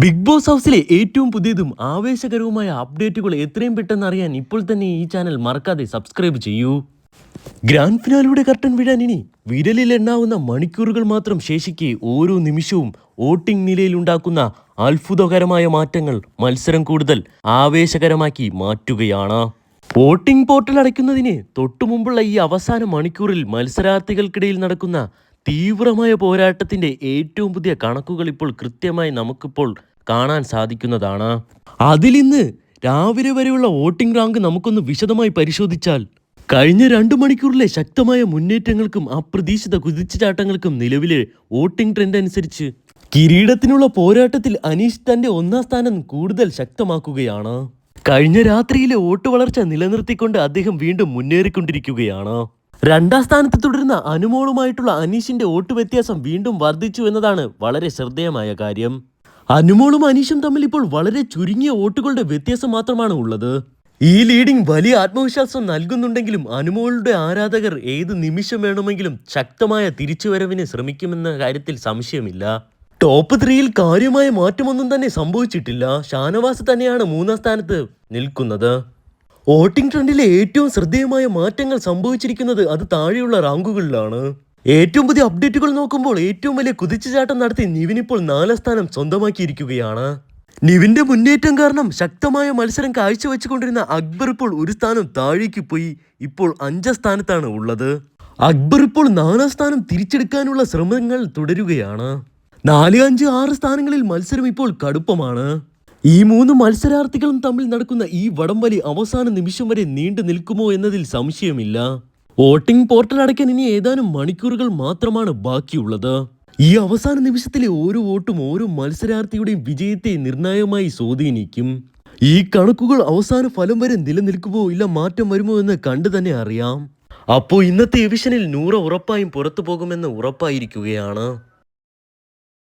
Big boss ഹൗസിലെ ഏറ്റവും പുതിയതും ആവേശകരവുമായ അപ്ഡേറ്റുകൾ എത്രയും പെട്ടെന്ന് അറിയാൻ ഇപ്പോൾ തന്നെ ഈ ചാനൽ മറക്കാതെ സബ്സ്ക്രൈബ് ചെയ്യൂ. ഗ്രാൻഡ് ഫിനാലയുടെ കർട്ടൻ വീഴാൻ ഇനി വിരലിൽ എണ്ണാവുന്ന മണിക്കൂറുകൾ മാത്രം ശേഷിക്കെ ഓരോ നിമിഷവും വോട്ടിംഗ് നിലയിൽ ഉണ്ടാക്കുന്ന അത്ഭുതകരമായ മാറ്റങ്ങൾ മത്സരം കൂടുതൽ ആവേശകരമാക്കി മാറ്റുകയാണ്. വോട്ടിംഗ് പോർട്ടൽ അടയ്ക്കുന്നതിന് തൊട്ടുമുമ്പുള്ള ഈ അവസാന മണിക്കൂറിൽ മത്സരാർത്ഥികൾക്കിടയിൽ നടക്കുന്ന തീവ്രമായ പോരാട്ടത്തിന്റെ ഏറ്റവും പുതിയ കണക്കുകൾ ഇപ്പോൾ കൃത്യമായി നമുക്കിപ്പോൾ കാണാൻ സാധിക്കുന്നതാണ്. അതിലിന്ന് രാവിലെ വരെയുള്ള വോട്ടിംഗ് റാങ്ക് നമുക്കൊന്ന് വിശദമായി പരിശോധിച്ചാൽ കഴിഞ്ഞ 2 മണിക്കൂറിലെ ശക്തമായ മുന്നേറ്റങ്ങൾക്കും അപ്രതീക്ഷിത കുതിച്ചുചാട്ടങ്ങൾക്കും നിലവിലെ വോട്ടിംഗ് ട്രെൻഡ് അനുസരിച്ച് കിരീടത്തിനുള്ള പോരാട്ടത്തിൽ അനീഷ് തന്റെ 1ാം സ്ഥാനം കൂടുതൽ ശക്തമാക്കുകയാണ്. കഴിഞ്ഞ രാത്രിയിലെ വോട്ട് വളർച്ച നിലനിർത്തിക്കൊണ്ട് അദ്ദേഹം വീണ്ടും മുന്നേറിക്കൊണ്ടിരിക്കുകയാണ്. 2ാം സ്ഥാനത്ത് തുടരുന്ന അനുമോളുമായിട്ടുള്ള അനീഷിന്റെ വോട്ട് വ്യത്യാസം വീണ്ടും വർദ്ധിച്ചു എന്നതാണ് വളരെ ശ്രദ്ധേയമായ കാര്യം. അനുമോളും അനീഷും തമ്മിൽ ഇപ്പോൾ വളരെ ചുരുങ്ങിയ വോട്ടുകളുടെ വ്യത്യാസം മാത്രമാണ് ഉള്ളത്. ഈ ലീഡിംഗ് വലിയ ആത്മവിശ്വാസം നൽകുന്നുണ്ടെങ്കിലും അനുമോളുടെ ആരാധകർ ഏത് നിമിഷം വേണമെങ്കിലും ശക്തമായ തിരിച്ചുവരവിന് ശ്രമിക്കുമെന്ന കാര്യത്തിൽ സംശയമില്ല. ടോപ്പ് 3യിൽ കാര്യമായ മാറ്റമൊന്നും തന്നെ സംഭവിച്ചിട്ടില്ല. ഷാനവാസ് തന്നെയാണ് 3ാം സ്ഥാനത്ത് നിൽക്കുന്നത്. വോട്ടിംഗ് ട്രെൻഡിലെ ഏറ്റവും ശ്രദ്ധേയമായ മാറ്റങ്ങൾ സംഭവിച്ചിരിക്കുന്നത് അത് താഴെയുള്ള റാങ്കുകളിലാണ്. ഏറ്റവും പുതിയ അപ്ഡേറ്റുകൾ നോക്കുമ്പോൾ ഏറ്റവും വലിയ കുതിച്ചുചാട്ടം നടത്തി നിവിൻ ഇപ്പോൾ 4ാം സ്ഥാനം സ്വന്തമാക്കിയിരിക്കുകയാണ്. നിവിന്റെ മുന്നേറ്റം കാരണം ശക്തമായ മത്സരം കാഴ്ചവെച്ചുകൊണ്ടിരുന്ന അക്ബർ ഇപ്പോൾ ഒരു സ്ഥാനം താഴേക്ക് പോയി ഇപ്പോൾ 5ാം സ്ഥാനത്താണ് ഉള്ളത്. അക്ബർ ഇപ്പോൾ 4ാം സ്ഥാനം തിരിച്ചെടുക്കാനുള്ള ശ്രമങ്ങൾ തുടരുകയാണ്. 4, 5, 6 സ്ഥാനങ്ങളിൽ മത്സരം ഇപ്പോൾ കടുപ്പമാണ്. ഈ 3 മത്സരാർത്ഥികളും തമ്മിൽ നടക്കുന്ന ഈ വടംവലി അവസാന നിമിഷം വരെ നീണ്ടു നിൽക്കുമോ എന്നതിൽ സംശയമില്ല. വോട്ടിംഗ് പോർട്ടൽ അടയ്ക്കാൻ ഇനി ഏതാനും മണിക്കൂറുകൾ മാത്രമാണ് ബാക്കിയുള്ളത്. ഈ അവസാന നിമിഷത്തിലെ ഓരോ വോട്ടും ഓരോ മത്സരാർത്ഥിയുടെയും വിജയത്തെ നിർണായകമായി സ്വാധീനിക്കും. ഈ കണക്കുകൾ അവസാന ഫലം വരെ നിലനിൽക്കുമോ ഇല്ല മാറ്റം വരുമോ എന്ന് കണ്ടു തന്നെ അറിയാം. അപ്പോൾ ഇന്നത്തെ എവിഷനിൽ 100 ഉറപ്പായും പുറത്തു പോകുമെന്ന് ഉറപ്പായിരിക്കുകയാണ്.